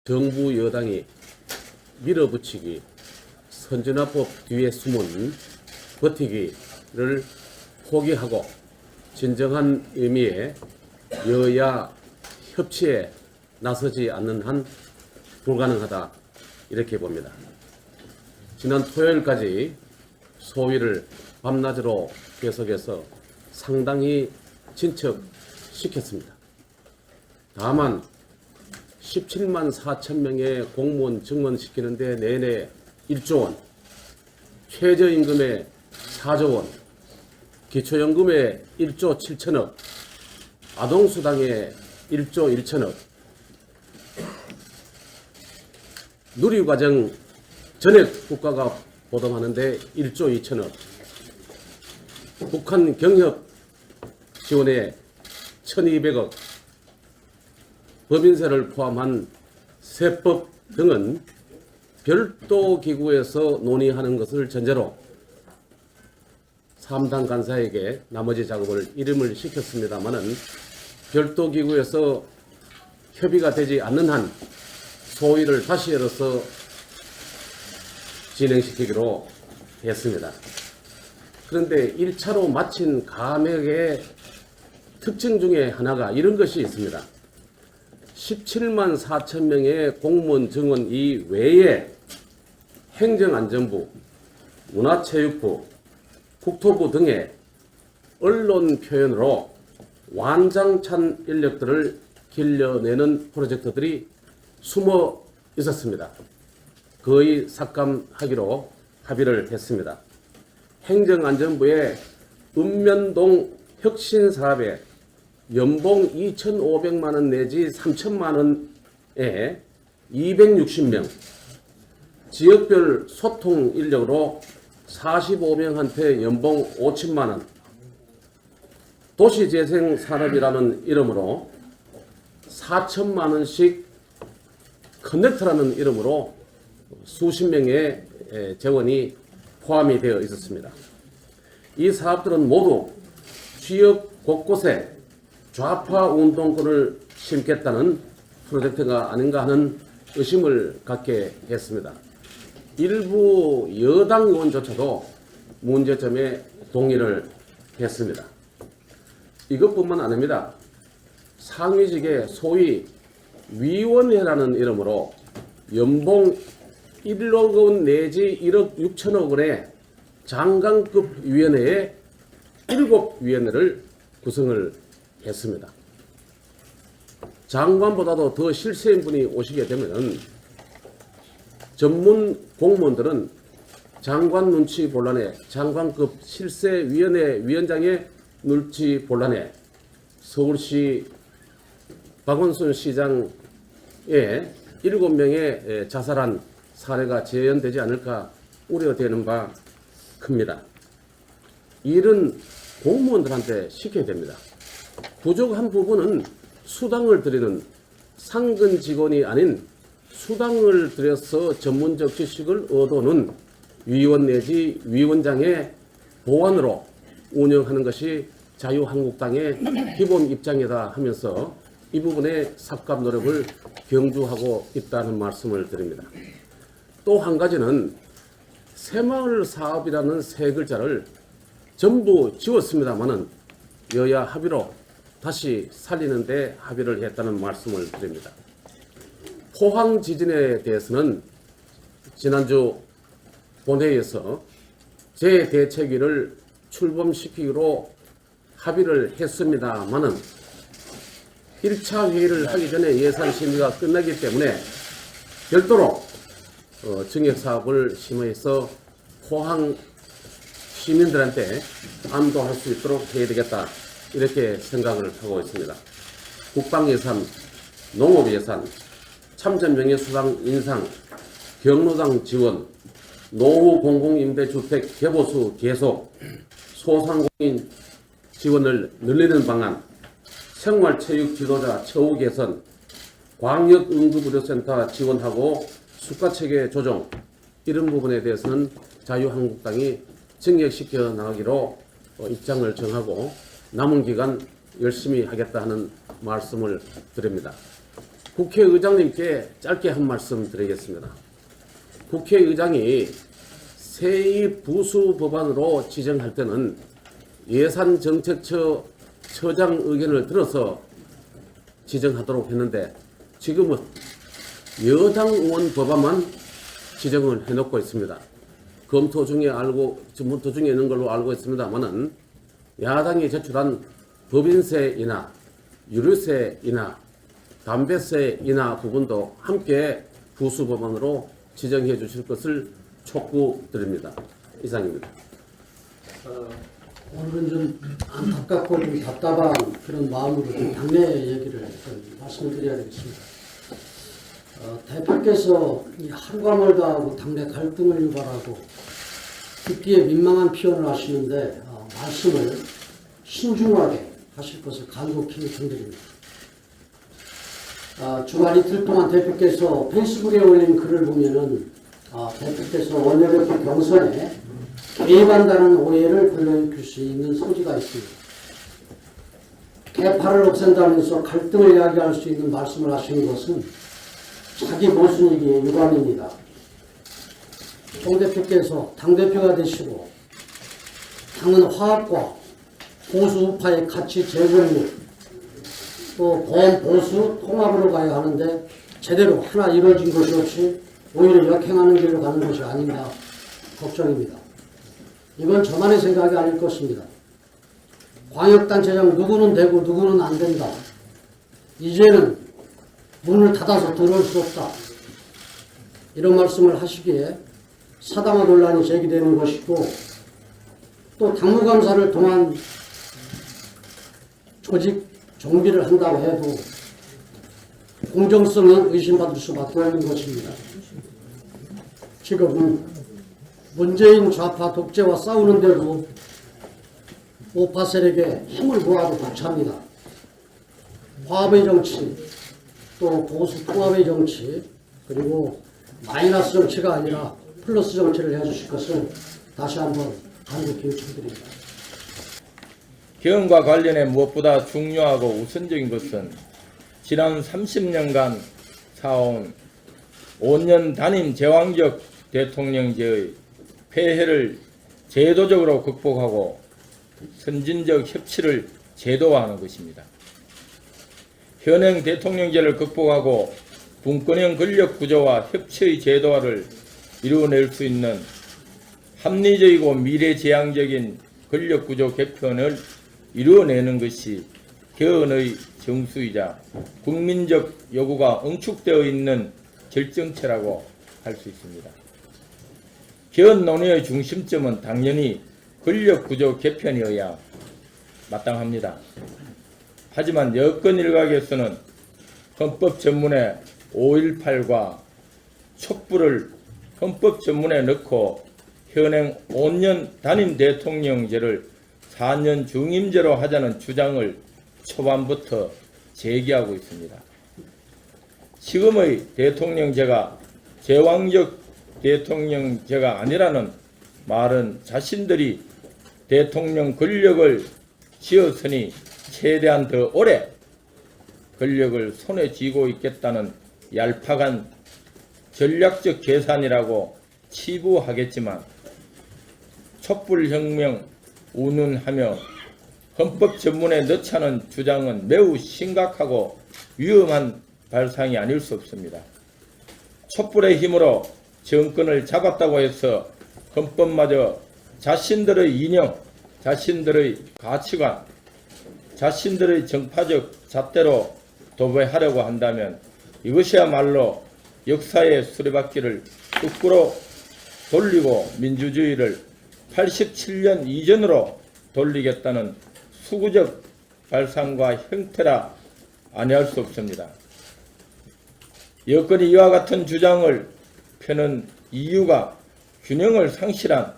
정부 여당이 밀어붙이기, 선진화법 뒤에 숨은 버티기를 포기하고 진정한 의미의 여야 협치에 나서지 않는 한 불가능하다, 이렇게 봅니다. 지난 토요일까지 소위를 밤낮으로 계속해서 상당히 진척시켰습니다. 다만 17만 4천 명의 공무원 증원시키는데 내내 1조 원, 최저임금의 4조 원, 기초연금의 1조 7천억, 아동수당의 1조 1천억, 누리과정 전액 국가가 보담하는데 1조 2천억, 북한 경협 지원에 1,200억, 법인세를 포함한 세법 등은 별도 기구에서 논의하는 것을 전제로 3당 간사에게 나머지 작업을 이름을 시켰습니다마는 별도 기구에서 협의가 되지 않는 한 소위를 다시 열어서 진행시키기로 했습니다. 그런데 1차로 마친 감액의 특징 중에 하나가 이런 것이 있습니다. 17만 4천 명의 공무원 증원 이외에 행정안전부, 문화체육부, 국토부 등의 언론 표현으로 완장찬 인력들을 길러내는 프로젝트들이 숨어 있었습니다. 거의 삭감하기로 합의를 했습니다. 행정안전부의 읍면동 혁신사업에 연봉 2,500만 원 내지 3천만 원에 260명, 지역별 소통 인력으로 45명한테 연봉 5천만 원, 도시재생산업이라는 이름으로 4천만 원씩 커넥터라는 이름으로 수십 명의 재원이 포함이 되어 있었습니다. 이 사업들은 모두 지역 곳곳에 좌파 운동권을 심겠다는 프로젝트가 아닌가 하는 의심을 갖게 했습니다. 일부 여당 의원조차도 문제점에 동의를 했습니다. 이것뿐만 아닙니다. 상위직의 소위 위원회라는 이름으로 연봉 1억 원 내지 1억 6천억 원의 장관급 위원회에 7위원회를 구성을 했습니다. 장관보다도 더 실세인 분이 오시게 되면 전문 공무원들은 장관 눈치 본란에, 장관급 실세위원회 위원장의 눈치 본란에 서울시 박원순 시장의 7명의 자살한 사례가 재현되지 않을까 우려되는 바 큽니다. 일은 공무원들한테 시켜야 됩니다. 부족한 부분은 수당을 드리는 상근 직원이 아닌 수당을 들여서 전문적 지식을 얻어놓은 위원 내지 위원장의 보완으로 운영하는 것이 자유한국당의 기본 입장이다 하면서 이 부분에 삭감 노력을 경주하고 있다는 말씀을 드립니다. 또 한 가지는 새마을 사업이라는 세 글자를 전부 지웠습니다마는 여야 합의로 다시 살리는 데 합의를 했다는 말씀을 드립니다. 포항 지진에 대해서는 지난주 본회의에서 재대책위를 출범시키기로 합의를 했습니다마는 1차 회의를 하기 전에 예산 심의가 끝나기 때문에 별도로 증액사업을 심의해서 포항 시민들한테 안도할 수 있도록 해야 되겠다, 이렇게 생각을 하고 있습니다. 국방예산, 농업예산, 참전명예수당 인상, 경로당 지원, 노후 공공임대주택 개보수 계속, 소상공인 지원을 늘리는 방안, 생활체육 지도자 처우 개선, 광역응급의료센터 지원하고 수가체계 조정, 이런 부분에 대해서는 자유한국당이 증액시켜 나가기로 입장을 정하고 남은 기간 열심히 하겠다 하는 말씀을 드립니다. 국회의장님께 짧게 한 말씀 드리겠습니다. 국회의장이 세의 부수 법안으로 지정할 때는 예산정책처 처장 의견을 들어서 지정하도록 했는데 지금은 여당 의원 법안만 지정을 해놓고 있습니다. 검토 중에 있는 걸로 알고 있습니다만은 야당이 제출한 법인세 인하, 유류세 인하, 담배세 인하 부분도 함께 부수 법안으로 지정해 주실 것을 촉구드립니다. 이상입니다. 오늘은 좀 안타깝고 좀 답답한 그런 마음으로 당내 얘기를 좀 말씀드려야 되겠습니다. 대표께서 이 하루가 멀다 하고 당내 갈등을 유발하고 듣기에 민망한 표현을 하시는데 말씀을 신중하게 하실 것을 간곡히 당드립니다. 주말 이틀 동안 대표께서 페이스북에 올린 글을 보면은 대표께서 원내대표 경선에 개입한다는 오해를 불러일으킬 수 있는 소지가 있습니다. 개파를 없앤다면서 갈등을 이야기할 수 있는 말씀을 하시는 것은 자기 모순이기에 유감입니다. 송 대표께서 당대표가 되시고 당은 화합과 보수 우파의 가치 재건립 또 범보수 통합으로 가야 하는데 제대로 하나 이루어진 것이 없이 오히려 역행하는 길로 가는 것이 아닌가 걱정입니다. 이건 저만의 생각이 아닐 것입니다. 광역단체장 누구는 되고 누구는 안 된다. 이제는 문을 닫아서 들어올 수 없다. 이런 말씀을 하시기에 사당화 논란이 제기되는 것이고 또 당무감사를 통한 조직 정비를 한다고 해도 공정성이 의심받을 수밖에 없는 것입니다. 지금은 문재인 좌파 독재와 싸우는데도 우파 세력에 힘을 모아도 벅찹니다. 화합의 정치, 또 보수 통합의 정치, 그리고 마이너스 정치가 아니라 플러스 정치를 해주실 것을 다시 한번 간곡히 요청드립니다. 개헌과 관련해 무엇보다 중요하고 우선적인 것은 지난 30년간 쌓아온 5년 단임 제왕적 대통령제의 폐해를 제도적으로 극복하고 선진적 협치를 제도화하는 것입니다. 현행 대통령제를 극복하고 분권형 권력구조와 협치의 제도화를 이루어낼 수 있는 합리적이고 미래지향적인 권력구조 개편을 이루어내는 것이 개헌의 정수이자 국민적 요구가 응축되어 있는 결정체라고 할 수 있습니다. 개헌 논의의 중심점은 당연히 권력구조 개편이어야 마땅합니다. 하지만 여권 일각에서는 헌법 전문에 5.18과 촛불을 헌법 전문에 넣고 현행 5년 단임 대통령제를 4년 중임제로 하자는 주장을 초반부터 제기하고 있습니다. 지금의 대통령제가 제왕적 대통령제가 아니라는 말은 자신들이 대통령 권력을 쥐었으니 최대한 더 오래 권력을 손에 쥐고 있겠다는 얄팍한 전략적 계산이라고 치부하겠지만 촛불혁명 운운하며 헌법 전문에 넣자는 주장은 매우 심각하고 위험한 발상이 아닐 수 없습니다. 촛불의 힘으로 정권을 잡았다고 해서 헌법마저 자신들의 이념, 자신들의 가치관, 자신들의 정파적 잣대로 도배하려고 한다면 이것이야말로 역사의 수레바퀴를 거꾸로 돌리고 민주주의를 87년 이전으로 돌리겠다는 수구적 발상과 형태라 아니할 수 없습니다. 여건이 이와 같은 주장을 펴는 이유가 균형을 상실한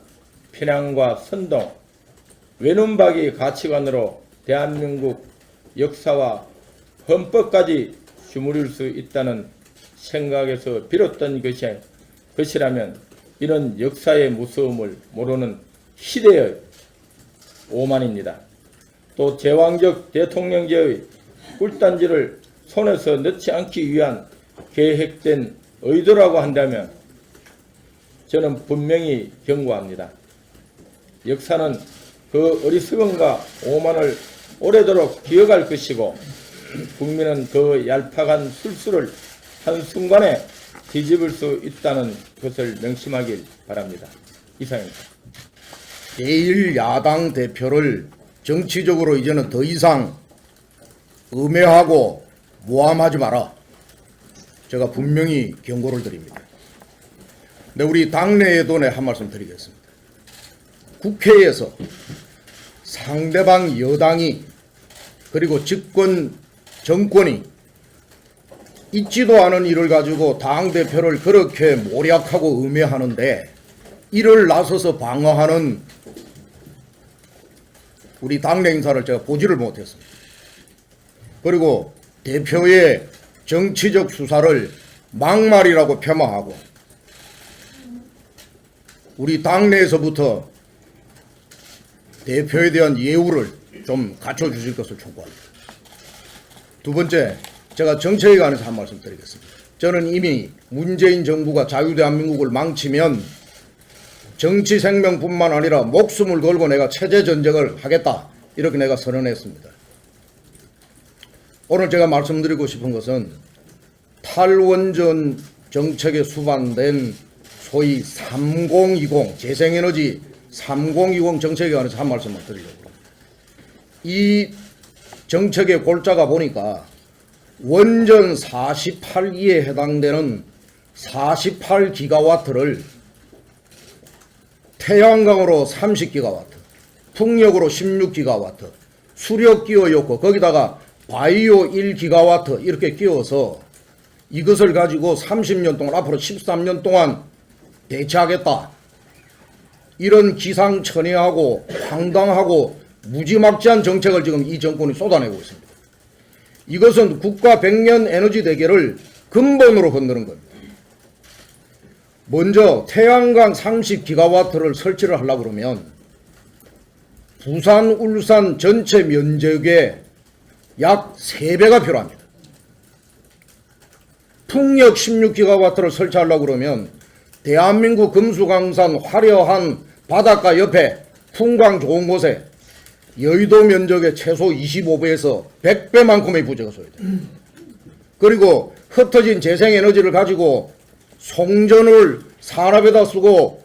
편향과 선동, 외눈박이 가치관으로 대한민국 역사와 헌법까지 휘무릴 수 있다는 생각에서 비롯된 것이라면 이런 역사의 무서움을 모르는 시대의 오만입니다. 또 제왕적 대통령제의 꿀단지를 손에서 넣지 않기 위한 계획된 의도라고 한다면 저는 분명히 경고합니다. 역사는 그 어리석음과 오만을 오래도록 기억할 것이고 국민은 그 얄팍한 술수를 한순간에 뒤집을 수 있다는 것을 명심하길 바랍니다. 이상입니다. 제1야당 대표를 정치적으로 이제는 더 이상 음해하고 모함하지 마라. 제가 분명히 경고를 드립니다. 근데 우리 당내에도 한 말씀 드리겠습니다. 국회에서 상대방 여당이 그리고 집권 정권이 있지도 않은 일을 가지고 당대표를 그렇게 모략하고 음해하는데 이를 나서서 방어하는 우리 당내 인사를 제가 보지를 못했습니다. 그리고 대표의 정치적 수사를 막말이라고 폄하하고 우리 당내에서부터 대표에 대한 예우를 좀 갖춰주실 것을 촉구합니다. 두 번째, 제가 정책에 관해서 한 말씀 드리겠습니다. 저는 이미 문재인 정부가 자유대한민국을 망치면 정치 생명뿐만 아니라 목숨을 걸고 내가 체제 전쟁을 하겠다. 이렇게 내가 선언했습니다. 오늘 제가 말씀드리고 싶은 것은 탈원전 정책에 수반된 소위 3020 재생에너지 3020 정책에 관해서 한 말씀만 드리려고 합니다. 이 정책의 골자가 보니까 원전 48기에 해당되는 48기가와트를 태양광으로 30기가와트, 풍력으로 16기가와트, 수력 끼워놓고 거기다가 바이오 1기가와트 이렇게 끼워서 이것을 가지고 30년 동안 앞으로 13년 동안 대체하겠다. 이런 기상천외하고 황당하고 무지막지한 정책을 지금 이 정권이 쏟아내고 있습니다. 이것은 국가 100년 에너지 대계를 근본으로 흔드는 겁니다. 먼저 태양광 30기가와트를 설치를 하려고 그러면 부산, 울산 전체 면적의 약 3배가 필요합니다. 풍력 16기가와트를 설치하려고 그러면 대한민국 금수강산 화려한 바닷가 옆에 풍광 좋은 곳에 여의도 면적의 최소 25배에서 100배만큼의 부재가 소요돼요. 그리고 흩어진 재생에너지를 가지고 송전을 산업에다 쓰고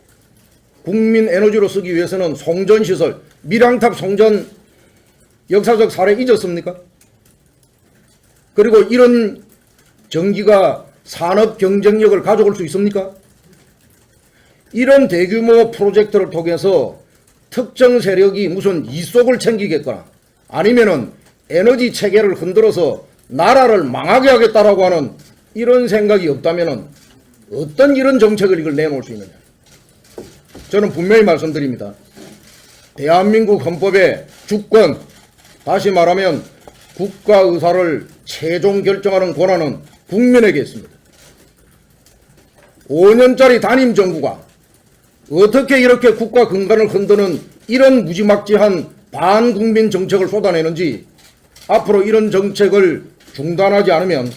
국민 에너지로 쓰기 위해서는 송전시설, 밀양탑 송전 역사적 사례 잊었습니까? 그리고 이런 전기가 산업 경쟁력을 가져올 수 있습니까? 이런 대규모 프로젝트를 통해서 특정 세력이 무슨 이속을 챙기겠거나 아니면은 에너지 체계를 흔들어서 나라를 망하게 하겠다라고 하는 이런 생각이 없다면은 어떤 이런 정책을 이걸 내놓을 수 있느냐. 저는 분명히 말씀드립니다. 대한민국 헌법의 주권, 다시 말하면 국가 의사를 최종 결정하는 권한은 국민에게 있습니다. 5년짜리 단임 정부가 어떻게 이렇게 국가 근간을 흔드는 이런 무지막지한 반국민 정책을 쏟아내는지 앞으로 이런 정책을 중단하지 않으면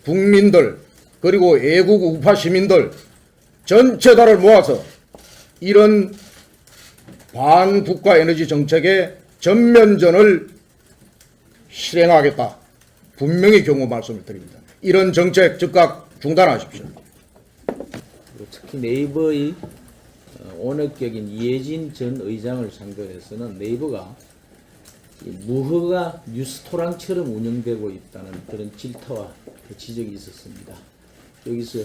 국민들 그리고 애국 우파 시민들 전체 다를 모아서 이런 반국가 에너지 정책의 전면전을 실행하겠다. 분명히 경고 말씀을 드립니다. 이런 정책 즉각 중단하십시오. 특히 네이버의 원업격인 이해진 전 의장을 상대로 해서는 네이버가 무허가 뉴스토랑처럼 운영되고 있다는 그런 질타와 지적이 있었습니다. 여기서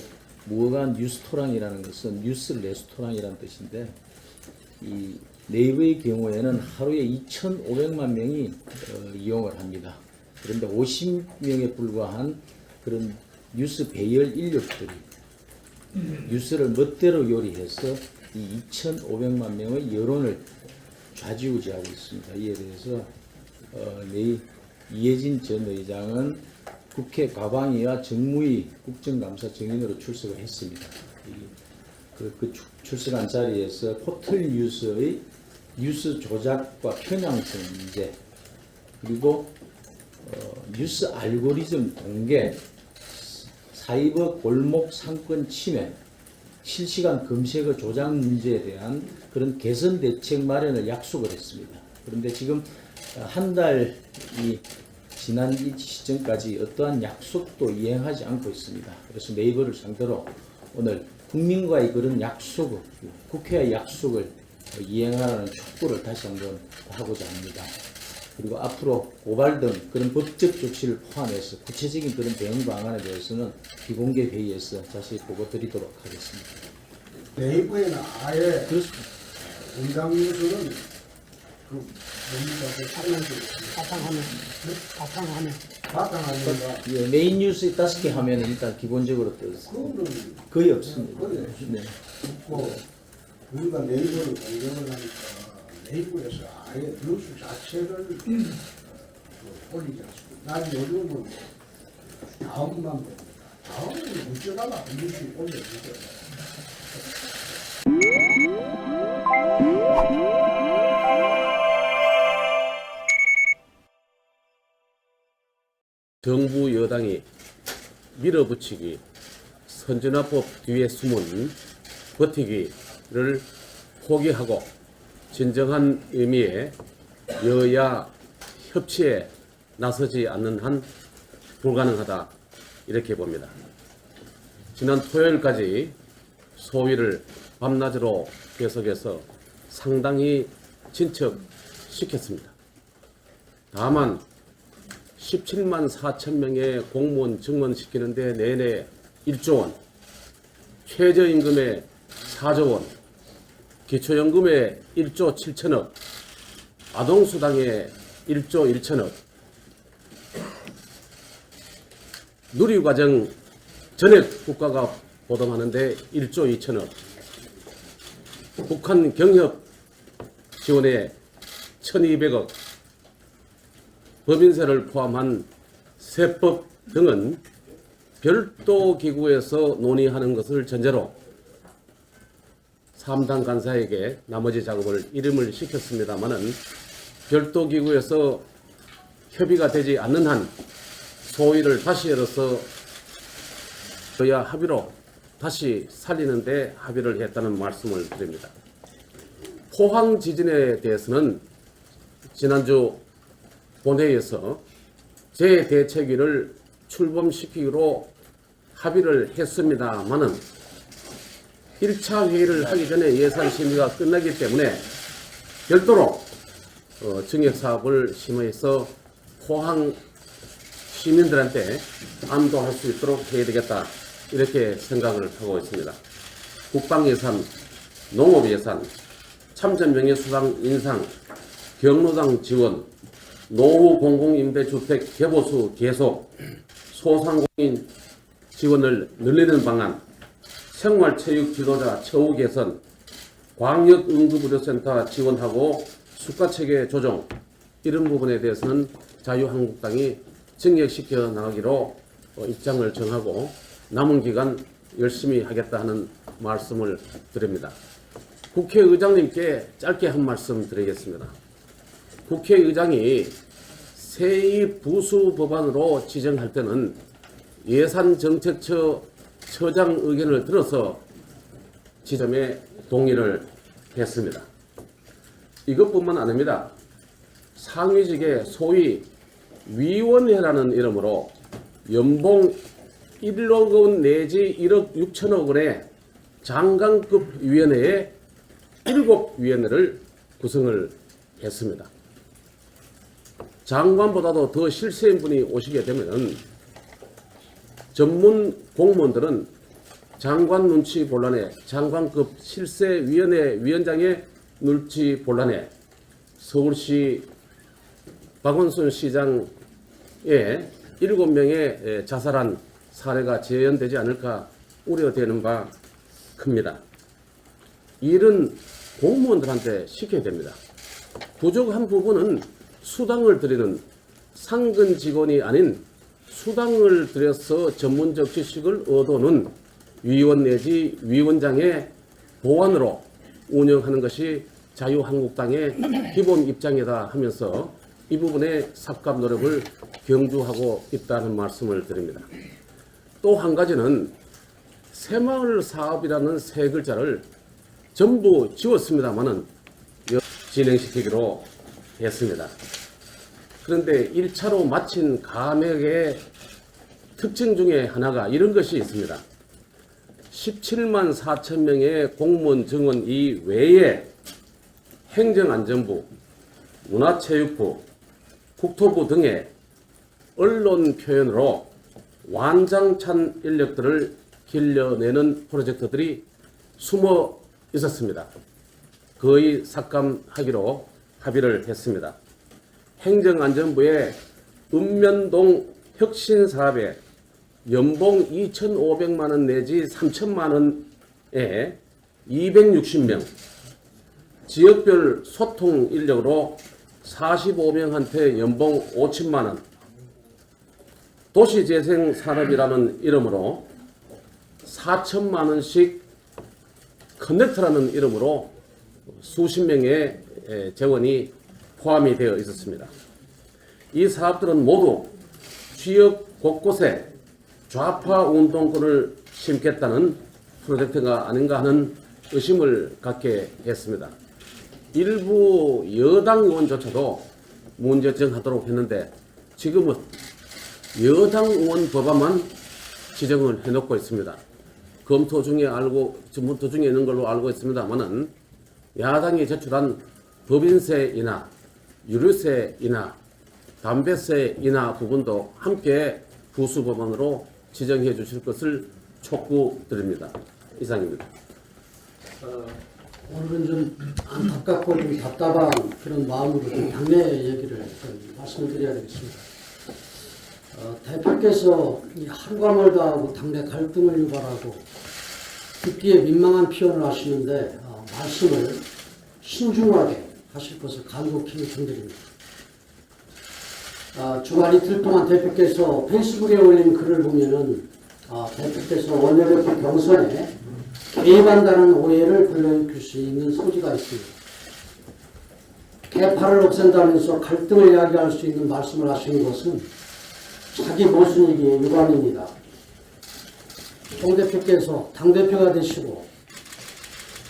무허가 뉴스토랑이라는 것은 뉴스 레스토랑이라는 뜻인데 이 네이버의 경우에는 하루에 2,500만 명이 이용을 합니다. 그런데 50명에 불과한 그런 뉴스 배열 인력들이 뉴스를 멋대로 요리해서 이 2,500만 명의 여론을 좌지우지하고 있습니다. 이에 대해서 이해진 전 의장은 국회 과방위와 정무위 국정감사 정인으로 출석을 했습니다. 그 출석한 자리에서 포털 뉴스의 뉴스 조작과 편향성 문제 그리고 뉴스 알고리즘 공개, 사이버 골목 상권 침해, 실시간 검색어 조작 문제에 대한 그런 개선 대책 마련을 약속을 했습니다. 그런데 지금 한 달이 지난 이 시점까지 어떠한 약속도 이행하지 않고 있습니다. 그래서 네이버를 상대로 오늘 국민과의 그런 약속을, 국회의 약속을 이행하라는 촉구를 다시 한번 하고자 합니다. 그리고 앞으로 고발 등 그런 법적 조치를 포함해서 구체적인 그런 대응 방안에 대해서는 비공개 회의에서 자세히 보고 드리도록 하겠습니다. 네이버에는 아예 그렇습니다. 응당 뉴스는 그 뭡니까 그 바탕화면 예, 메인 뉴스 5개 하면 일단 기본적으로 그거는 거의 없습니다. 거의 네. 없고 우리가 네이버를 공격을 하니까 네이버에서 아예 뉴스 자체를 올리지 않습니다. 난 요즘은 다음만 봅니다. 다음은 어쩌다가 뉴스 올려주죠. 정부 여당이 밀어붙이기, 선진화법 뒤에 숨은 버티기를 포기하고 진정한 의미의 여야 협치에 나서지 않는 한 불가능하다, 이렇게 봅니다. 지난 토요일까지 소위를 밤낮으로 계속해서 상당히 진척시켰습니다. 다만 17만 4천 명의 공무원 증원시키는데 내내 1조 원, 최저임금에 4조 원, 기초연금에 1조 7천억, 아동수당에 1조 1천억, 누리과정 전액 국가가 보담하는데 1조 2천억, 북한 경협 지원에 1,200억, 법인세를 포함한 세법 등은 별도 기구에서 논의하는 것을 전제로 3당 간사에게 나머지 작업을 이름을 시켰습니다마는 별도 기구에서 협의가 되지 않는 한 소위를 다시 열어서 여야 합의로 다시 살리는 데 합의를 했다는 말씀을 드립니다. 포항 지진에 대해서는 지난주 본회의에서 재대책위를 출범시키기로 합의를 했습니다마는 1차 회의를 하기 전에 예산 심의가 끝나기 때문에 별도로 증액사업을 심의해서 포항 시민들한테 안도할 수 있도록 해야 되겠다, 이렇게 생각을 하고 있습니다. 국방예산, 농업예산, 참전명예수당 인상, 경로당 지원, 노후 공공임대주택 개보수 계속, 소상공인 지원을 늘리는 방안, 생활체육 지도자 처우 개선, 광역응급의료센터 지원하고 수가체계 조정, 이런 부분에 대해서는 자유한국당이 증액시켜 나가기로 입장을 정하고 남은 기간 열심히 하겠다 하는 말씀을 드립니다. 국회의장님께 짧게 한 말씀 드리겠습니다. 국회의장이 세입 부수 법안으로 지정할 때는 예산정책처 처장 의견을 들어서 지점에 동의를 했습니다. 이것뿐만 아닙니다. 상위직의 소위 위원회라는 이름으로 연봉 1억 원 내지 1억 6천억 원의 장관급 위원회에 7위원회를 구성을 했습니다. 장관보다도 더 실세인 분이 오시게 되면 전문 공무원들은 장관 눈치 본란에, 장관급 실세위원회 위원장의 눈치 본란에 서울시 박원순 시장의 7명의 자살한 사례가 재현되지 않을까 우려되는 바 큽니다. 일은 공무원들한테 시켜야 됩니다. 부족한 부분은 수당을 드리는 상근 직원이 아닌 수당을 들여서 전문적 지식을 얻어놓은 위원 내지 위원장의 보완으로 운영하는 것이 자유한국당의 기본 입장이다 하면서 이 부분의 삭감 노력을 경주하고 있다는 말씀을 드립니다. 또 한 가지는 새마을 사업이라는 세 글자를 전부 지웠습니다만은 진행시키기로 했습니다. 그런데 1차로 마친 감액의 특징 중에 하나가 이런 것이 있습니다. 17만 4천 명의 공무원 정원 이외에 행정안전부, 문화체육부, 국토부 등의 언론 표현으로 완장찬 인력들을 길러내는 프로젝트들이 숨어 있었습니다. 거의 삭감하기로 합의를 했습니다. 행정안전부의 읍면동 혁신사업에 연봉 2,500만 원 내지 3천만 원에 260명, 지역별 소통 인력으로 45명한테 연봉 5천만 원, 도시재생산업이라는 이름으로 4천만 원씩 커넥트라는 이름으로 수십 명의 재원이 포함이 되어 있었습니다. 이 사업들은 모두 지역 곳곳에 좌파 운동권을 심겠다는 프로젝트가 아닌가 하는 의심을 갖게 했습니다. 일부 여당 의원조차도 문제정하도록 했는데 지금은 여당 의원 법안만 지정을 해놓고 있습니다. 검토 중에 있는 걸로 알고 있습니다만은 야당이 제출한 법인세 인하, 유류세 인하, 담배세 인하 부분도 함께 부수 법안으로 지정해 주실 것을 촉구드립니다. 이상입니다. 오늘은 좀 안타깝고 좀 답답한 그런 마음으로 좀 당내 얘기를 좀 말씀을 드려야 되겠습니다. 대표께서 이 하루가 멀다 하고 당내 갈등을 유발하고 듣기에 민망한 표현을 하시는데 말씀을 신중하게 하실 것을 간곡히 요청드립니다. 주말 이틀 동안 대표께서 페이스북에 올린 글을 보면은 대표께서 원내대표 경선에 개입한다는 오해를 불러일으킬 수 있는 소지가 있습니다. 개파를 없앤다면서 갈등을 이야기할 수 있는 말씀을 하시는 것은 자기 모순이기에 유감입니다. 송 대표께서 당대표가 되시고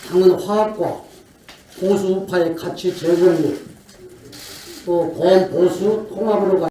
당은 화합과 보수 우파의 가치 재건립 또 범보수 통합으로